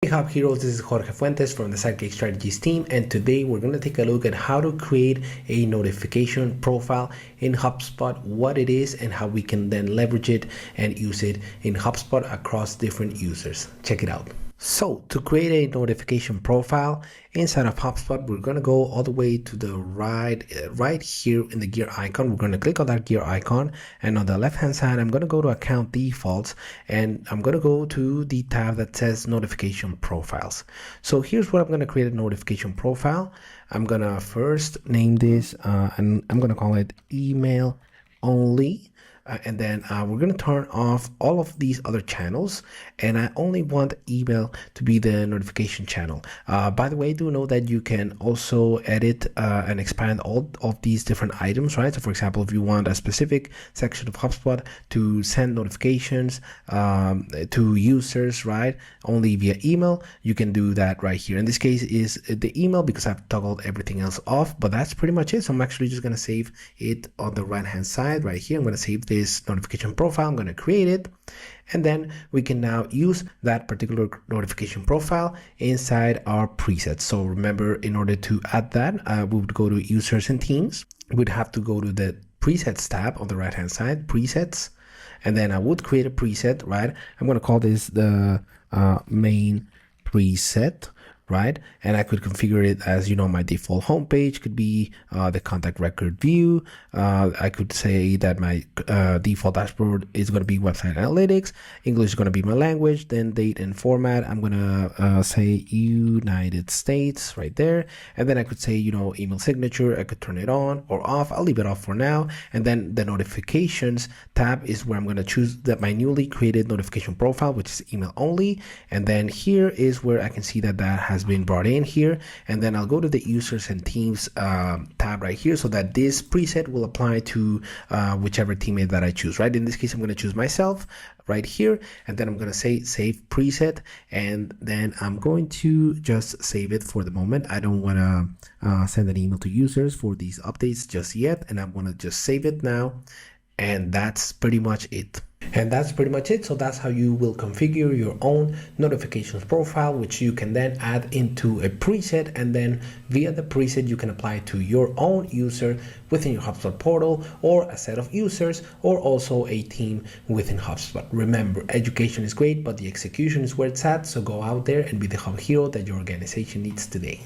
Hub Heroes, this is Jorge Fuentes from the Sidekick Strategies team, and today we're going to take a look at how to create a notification profile in HubSpot, what it is, and how we can then leverage it and use it in HubSpot across different users. Check it out. So to create a notification profile inside of HubSpot, we're going to go all the way to the right here in the gear icon. We're going to click on that gear icon, and on the left hand side, I'm going to go to account defaults, and I'm going to go to the tab that says notification profiles. So here's what I'm going to create: a notification profile. I'm going to first name this and I'm going to call it email only. And then we're going to turn off all of these other channels, and I only want email to be the notification channel. By the way, do know that you can also edit and expand all of these different items, right? So for example, if you want a specific section of HubSpot to send notifications to users, right, only via email, you can do that right here. In this case is the email because I've toggled everything else off, but that's pretty much it. So I'm actually just going to save it on the right hand side right here. I'm going to save this notification profile. I'm going to create it, and then we can now use that particular notification profile inside our presets. So remember, in order to add that, we would go to users and teams. We'd have to go to the presets tab on the right hand side, presets, and then I would create a preset, right? I'm going to call this the main preset, right? And I could configure it as, you know, my default homepage could be the contact record view. I could say that my default dashboard is going to be website analytics. English is going to be my language. Then date and format, I'm going to say United States right there. And then I could say, you know, email signature. I could turn it on or off. I'll leave it off for now. And then the notifications tab is where I'm going to choose that my newly created notification profile, which is email only. And then here is where I can see that that has been brought in here, and then I'll go to the users and teams tab right here, so that this preset will apply to whichever teammate that I choose, right? In this case, I'm going to choose myself right here, and then I'm going to say save preset, and then I'm going to just save it for the moment. I don't want to send an email to users for these updates just yet, and I'm going to just save it now, and that's pretty much it. So that's how you will configure your own notifications profile, which you can then add into a preset, and then via the preset you can apply it to your own user within your HubSpot portal, or a set of users, or also a team within HubSpot. Remember, education is great, but the execution is where it's at. So go out there and be the hub hero that your organization needs today.